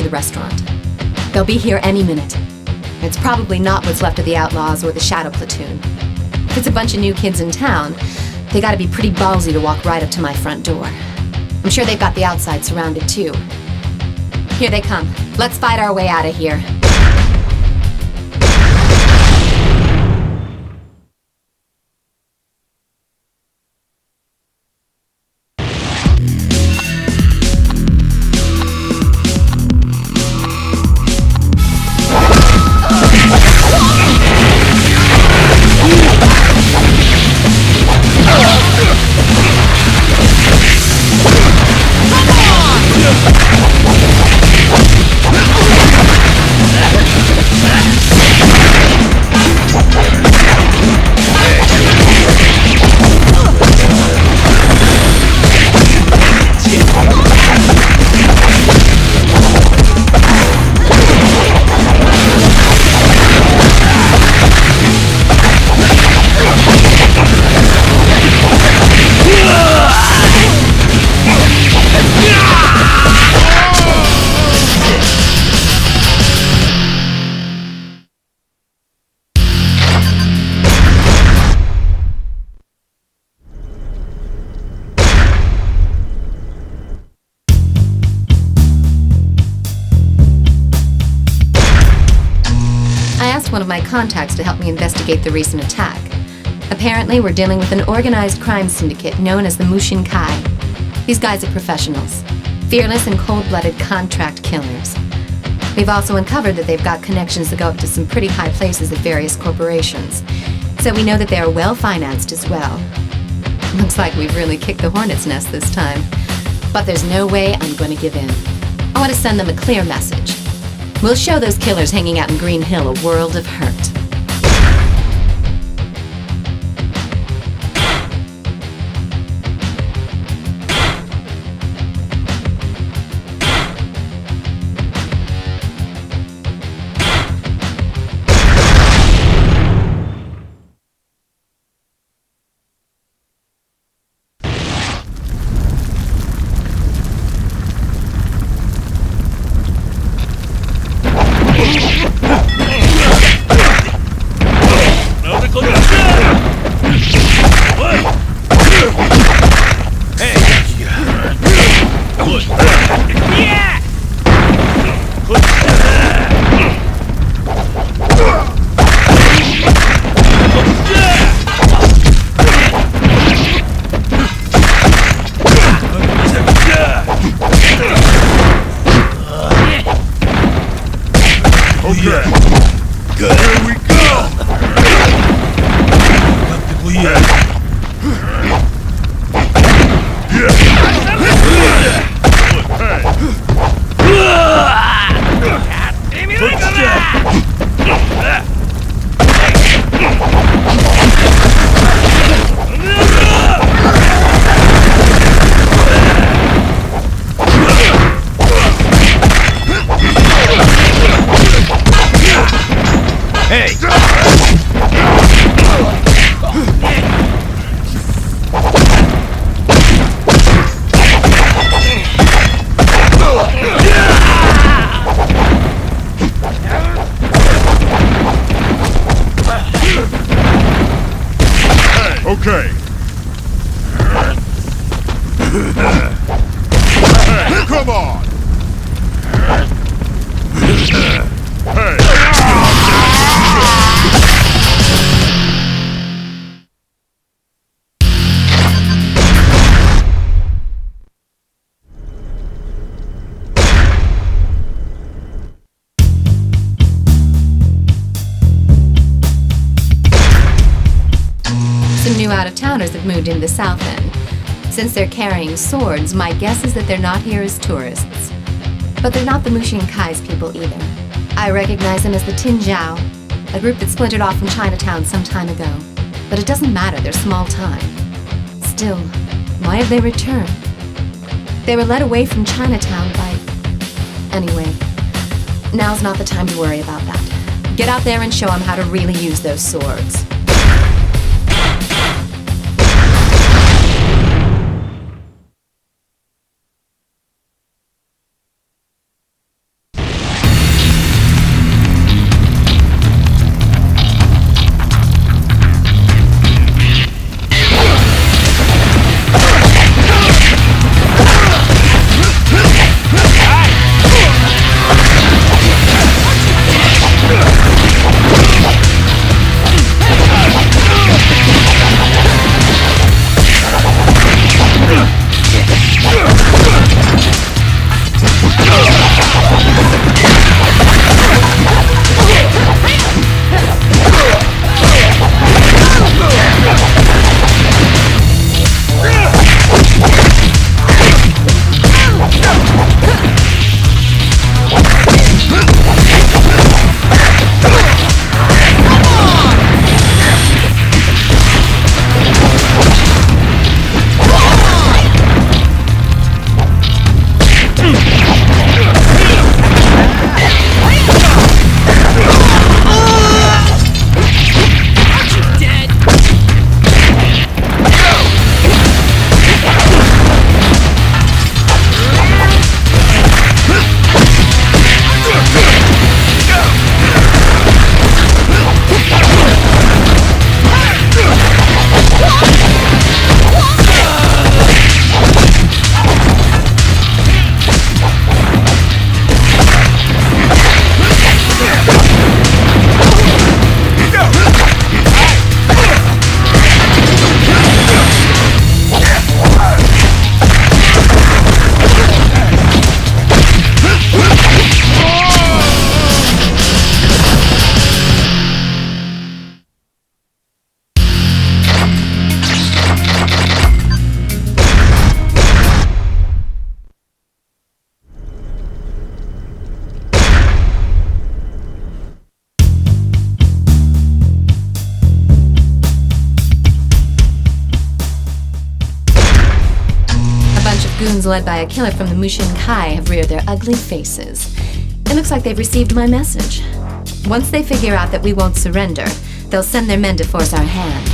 the restaurant. They'll be here any minute. It's probably not what's left of the Outlaws or the Shadow Platoon. If it's a bunch of new kids in town, they gotta be pretty ballsy to walk right up to my front door. I'm sure they've got the outside surrounded too. Here they come. Let's fight our way out of here. One of my contacts to help me investigate the recent attack. Apparently, we're dealing with an organized crime syndicate known as the Mushin Kai. These guys are professionals, fearless and cold-blooded contract killers. We've also uncovered that they've got connections that go up to some pretty high places at various corporations, so we know that they are well-financed as well. Looks like we've really kicked the hornet's nest this time, but there's no way I'm going to give in. I want to send them a clear message. We'll show those killers hanging out in Green Hill a world of hurt. Okay. Hey, come on! Hey! Some new out-of-towners have moved into the South End. Since they're carrying swords, my guess is that they're not here as tourists. But they're not the Mushin Kai's people either. I recognize them as the Tin Zhao, a group that splintered off from Chinatown some time ago. But it doesn't matter, they're small time. Still, why have they returned? They were led away from Chinatown by... Anyway, now's not the time to worry about that. Get out there and show them how to really use those swords. goons led by a killer from the Mushin Kai have reared their ugly faces. It looks like they've received my message. Once they figure out that we won't surrender, they'll send their men to force our hand.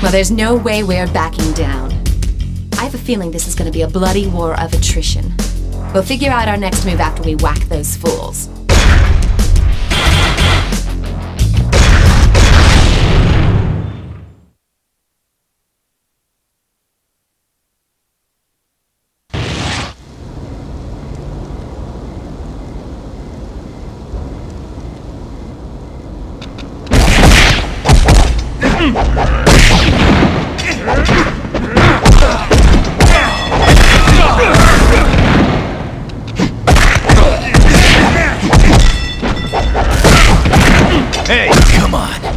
Well, there's no way we're backing down. I have a feeling this is going to be a bloody war of attrition. We'll figure out our next move after we whack those fools. Hey, come on.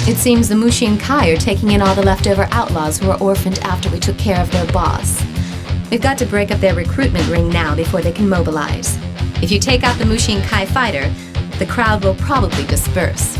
It seems the Mushin Kai are taking in all the leftover outlaws who were orphaned after we took care of their boss. We've got to break up their recruitment ring now before they can mobilize. If you take out the Mushin Kai fighter, the crowd will probably disperse.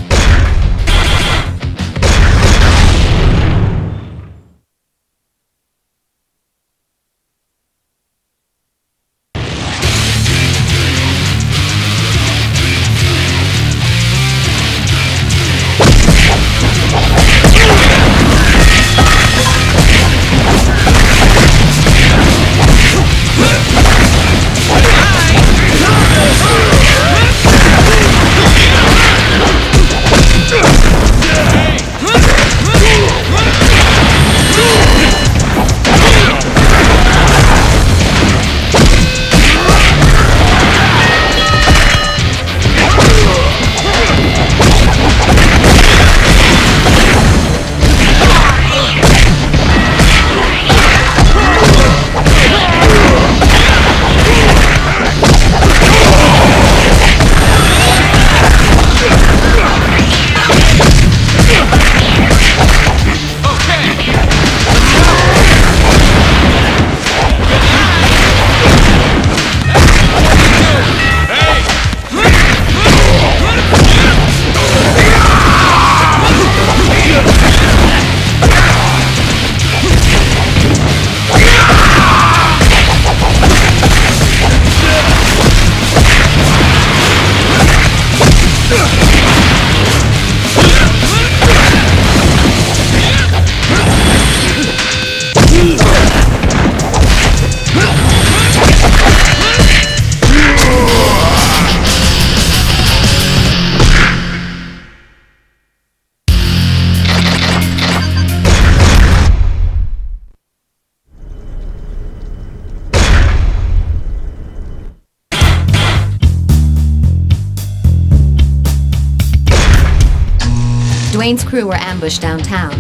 Wayne's crew were ambushed downtown.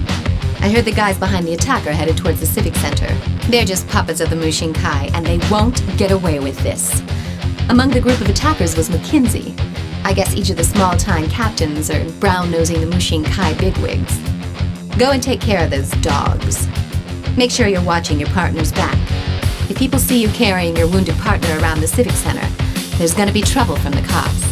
I heard the guys behind the attack are headed towards the Civic Center. They're just puppets of the Mushin Kai, and they won't get away with this. Among the group of attackers was McKinsey. I guess each of the small-time captains are brown-nosing the Mushin Kai bigwigs. Go and take care of those dogs. Make sure you're watching your partner's back. If people see you carrying your wounded partner around the Civic Center, there's gonna be trouble from the cops.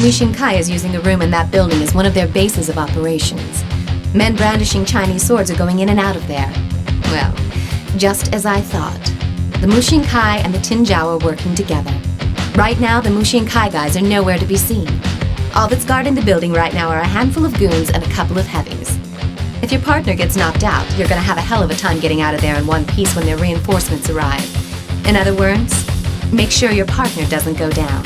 Mushin Kai is using a room in that building as one of their bases of operations. Men brandishing Chinese swords are going in and out of there. Well, just as I thought. The Mushin Kai and the Tinjiao are working together. Right now, the Mushin Kai guys are nowhere to be seen. All that's guarding the building right now are a handful of goons and a couple of heavies. If your partner gets knocked out, you're gonna have a hell of a time getting out of there in one piece when their reinforcements arrive. In other words, make sure your partner doesn't go down.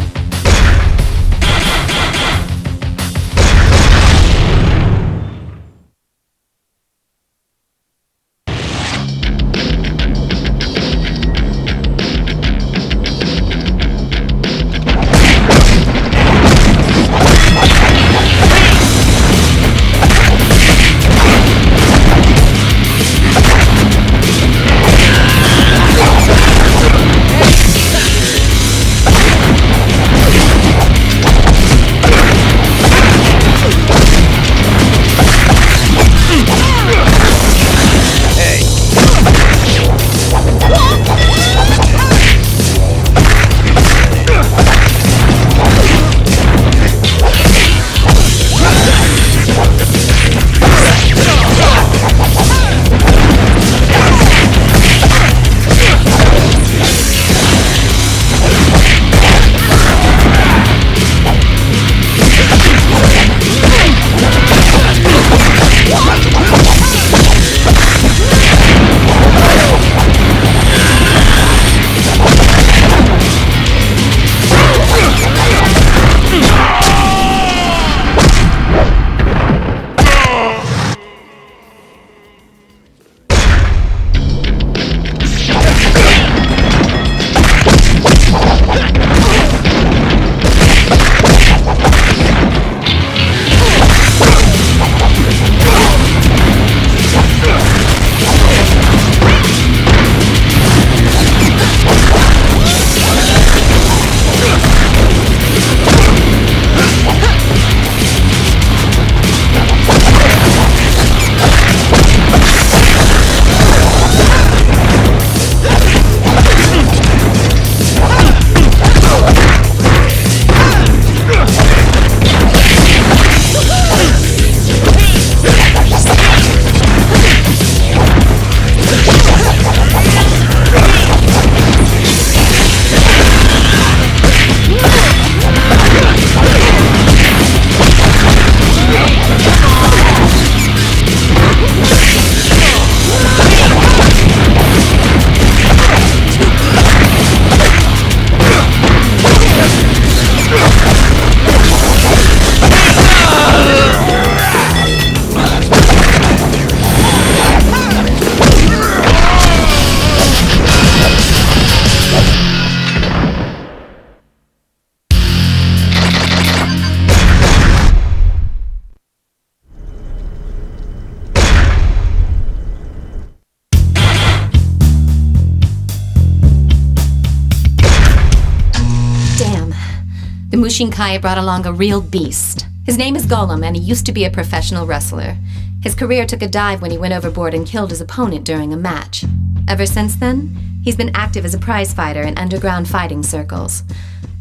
Mushinkai brought along a real beast. His name is Golem, and he used to be a professional wrestler. His career took a dive when he went overboard and killed his opponent during a match. Ever since then, he's been active as a prize fighter in underground fighting circles.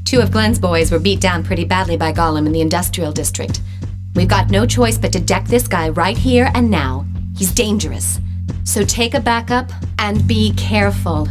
2 of Glenn's boys were beat down pretty badly by Golem in the industrial district. We've got no choice but to deck this guy right here and now. He's dangerous. So take a backup and be careful.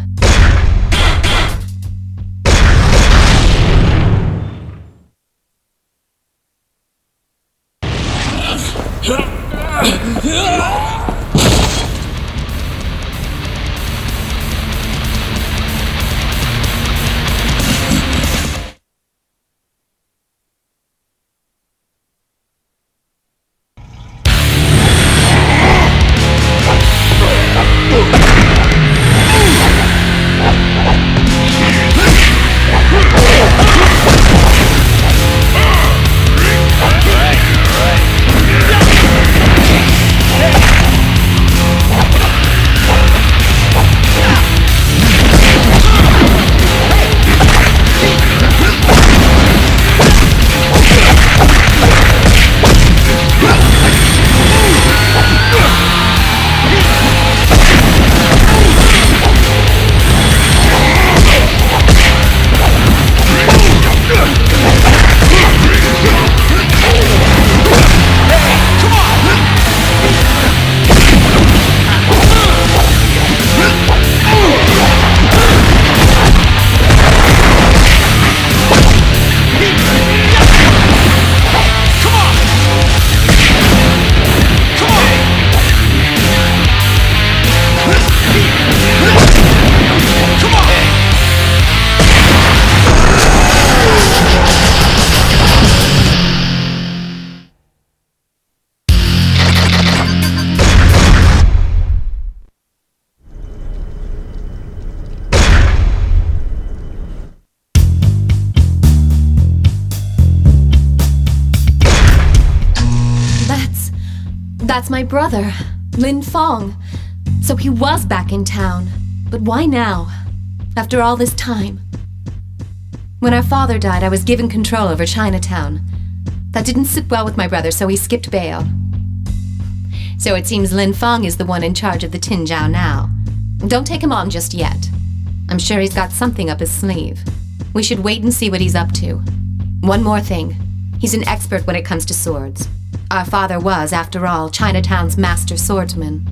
That's my brother, Lin Fong. So he was back in town. But why now? After all this time? When our father died, I was given control over Chinatown. That didn't sit well with my brother, so he skipped bail. So it seems Lin Fong is the one in charge of the Tinjiao now. Don't take him on just yet. I'm sure he's got something up his sleeve. We should wait and see what he's up to. One more thing. He's an expert when it comes to swords. Our father was, after all, Chinatown's master swordsman.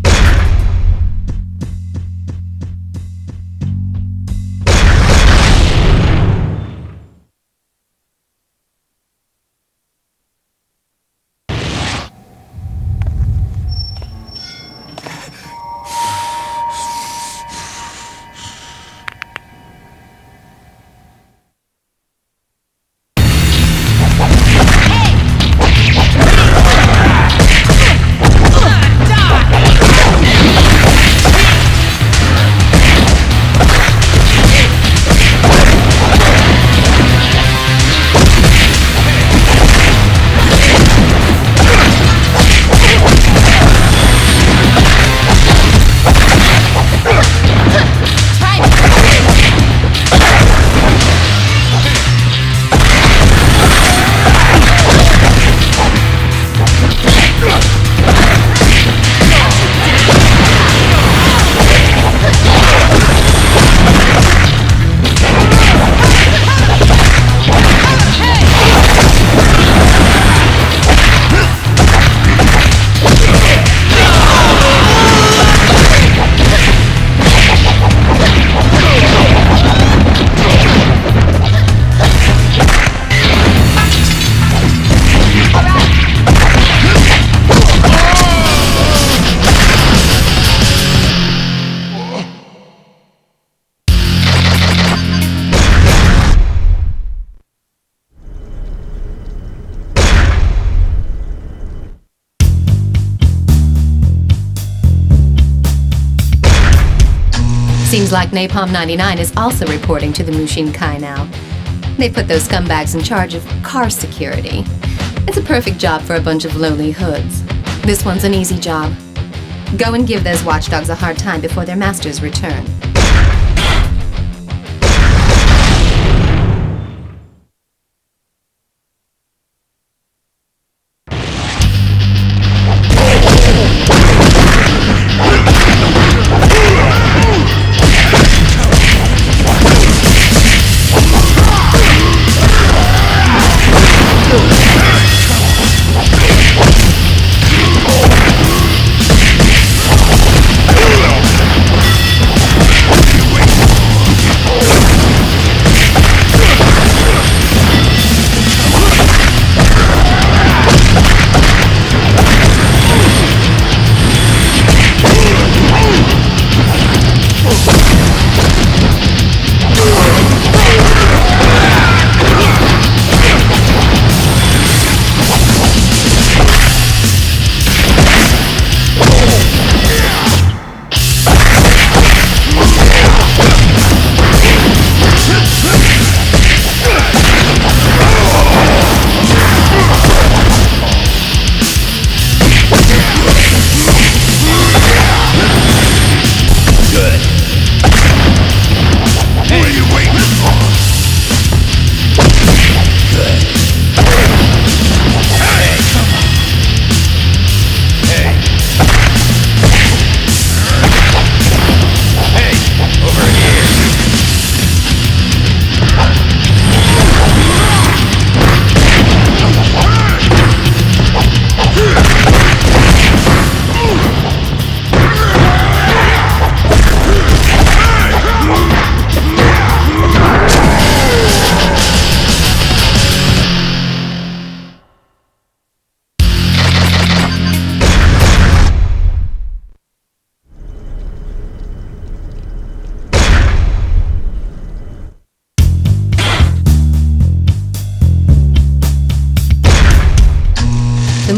Seems like Napalm 99 is also reporting to the Mushin Kai now. They put those scumbags in charge of car security. It's a perfect job for a bunch of lowly hoods. This one's an easy job. Go and give those watchdogs a hard time before their masters return.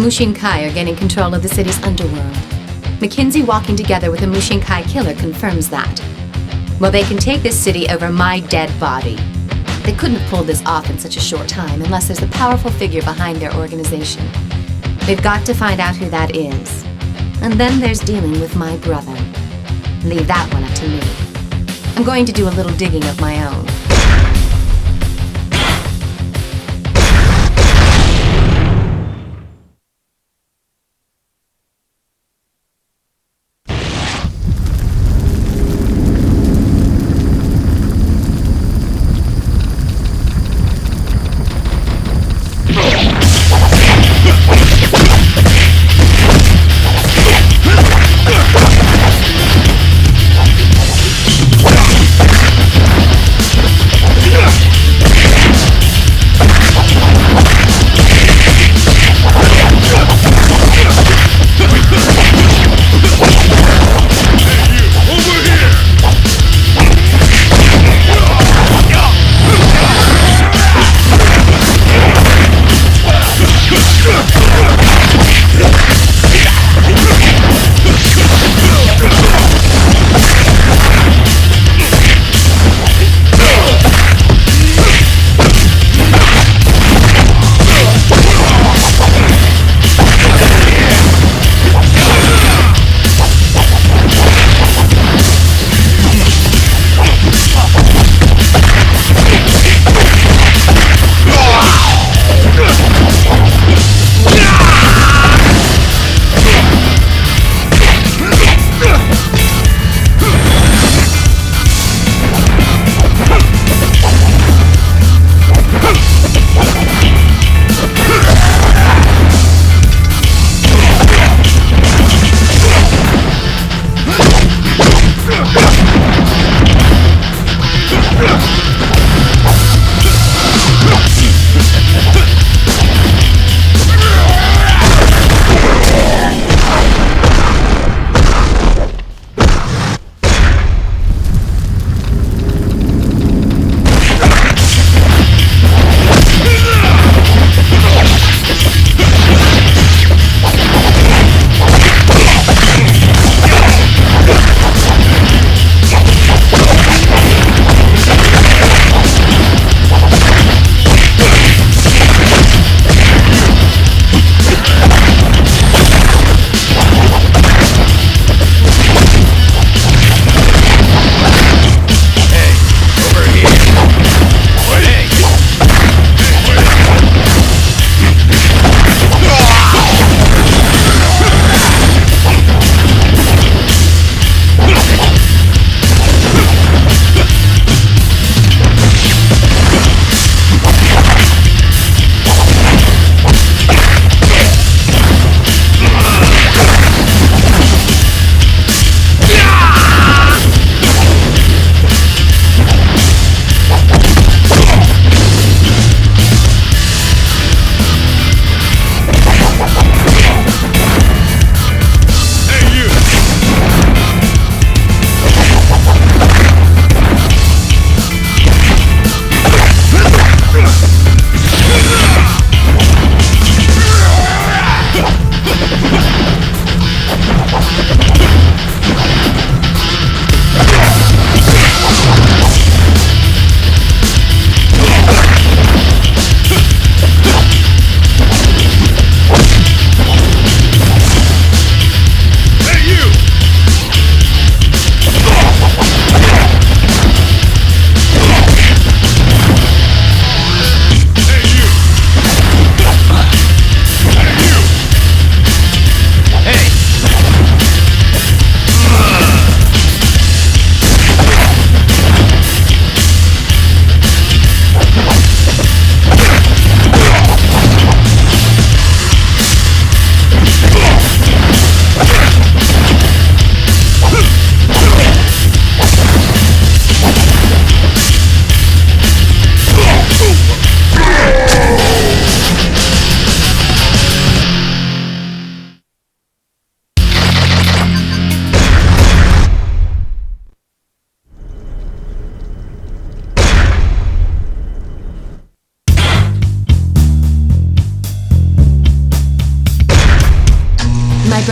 Mushin Kai are getting control of the city's underworld. McKinsey walking together with a Mushin Kai killer confirms that. Well, they can take this city over my dead body. They couldn't have pulled this off in such a short time unless there's a powerful figure behind their organization. We've got to find out who that is. And then there's dealing with my brother. Leave that one up to me. I'm going to do a little digging of my own.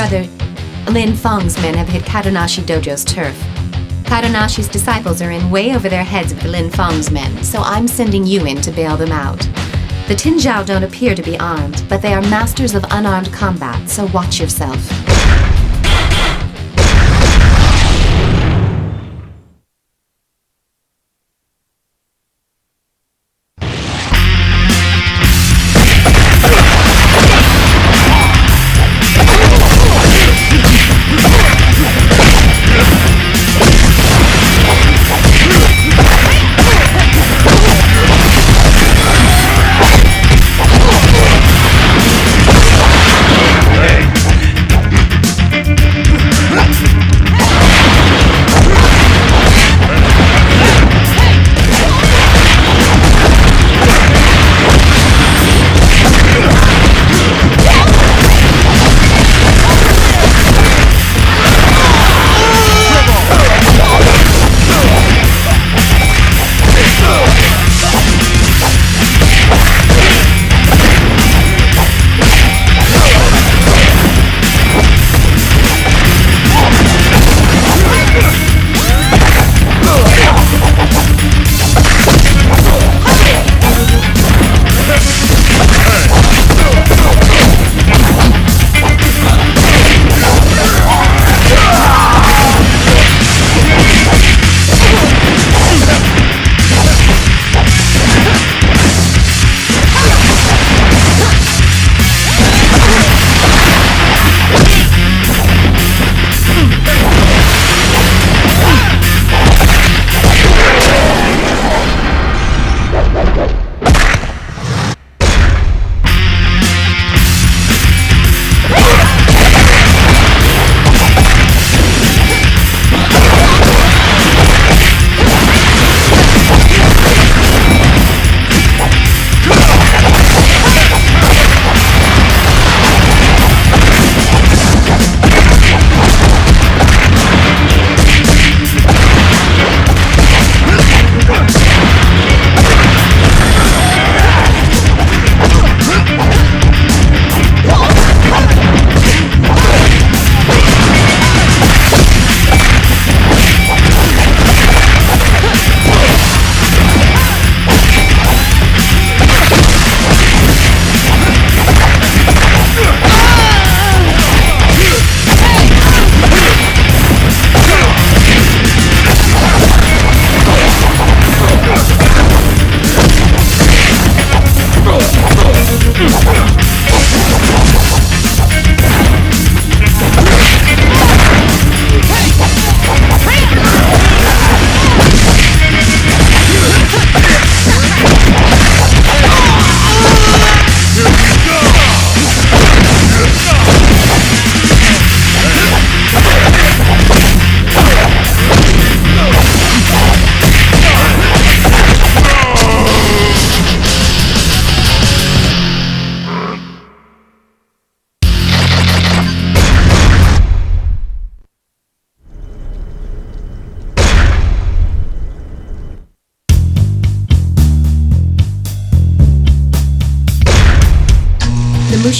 brother, Lin Feng's men have hit Kadonashi Dojo's turf. Kadonashi's disciples are in way over their heads with Lin Feng's men, so I'm sending you in to bail them out. The Tinjiao don't appear to be armed, but they are masters of unarmed combat, so watch yourself.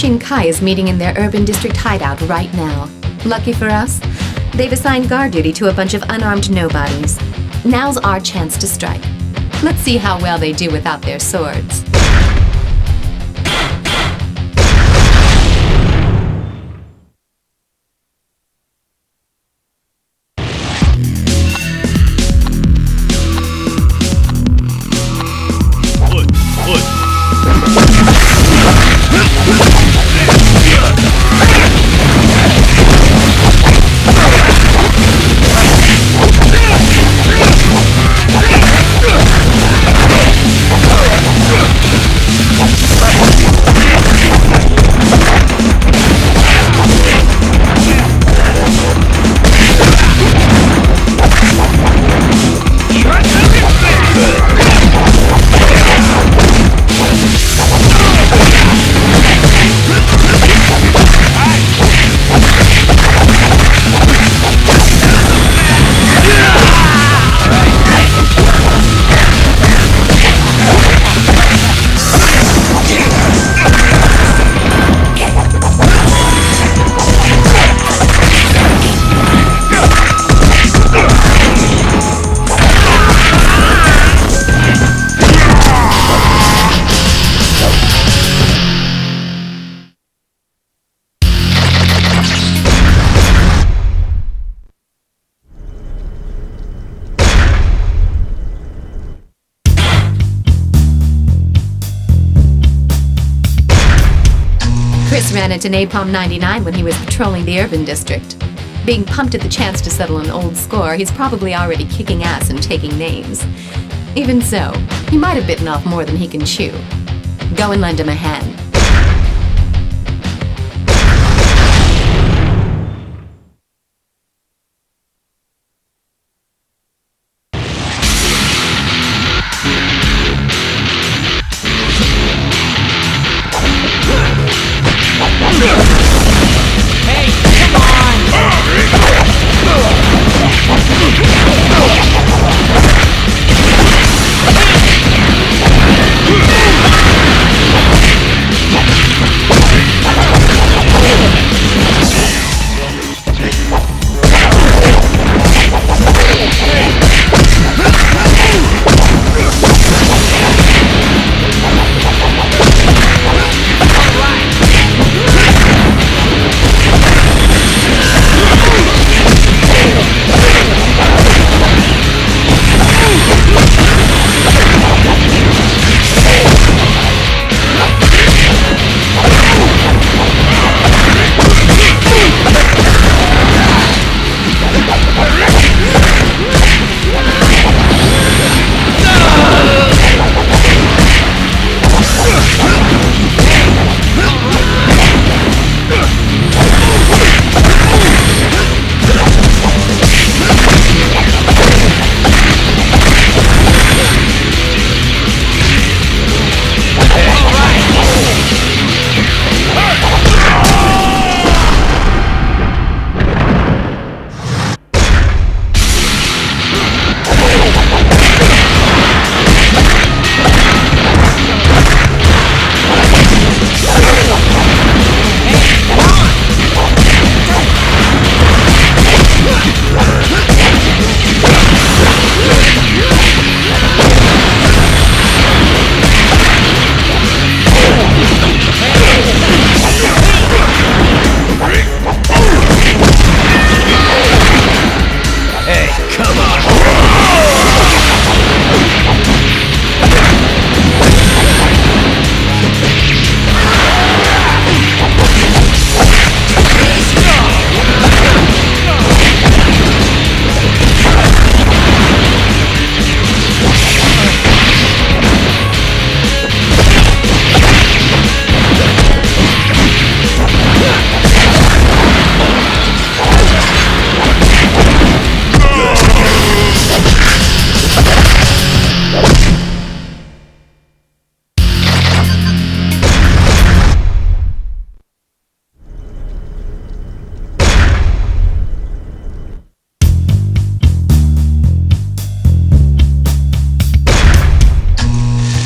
Mushin Kai is meeting in their urban district hideout right now. Lucky for us, they've assigned guard duty to a bunch of unarmed nobodies. Now's our chance to strike. Let's see how well they do without their swords. Chris ran into Napalm 99 when he was patrolling the urban district. Being pumped at the chance to settle an old score, he's probably already kicking ass and taking names. Even so, he might have bitten off more than he can chew. Go and lend him a hand.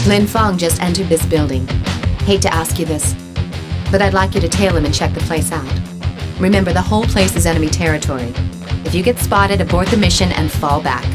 Lin Fong just entered this building. Hate to ask you this, but I'd like you to tail him and check the place out. Remember, the whole place is enemy territory. If you get spotted, abort the mission and fall back.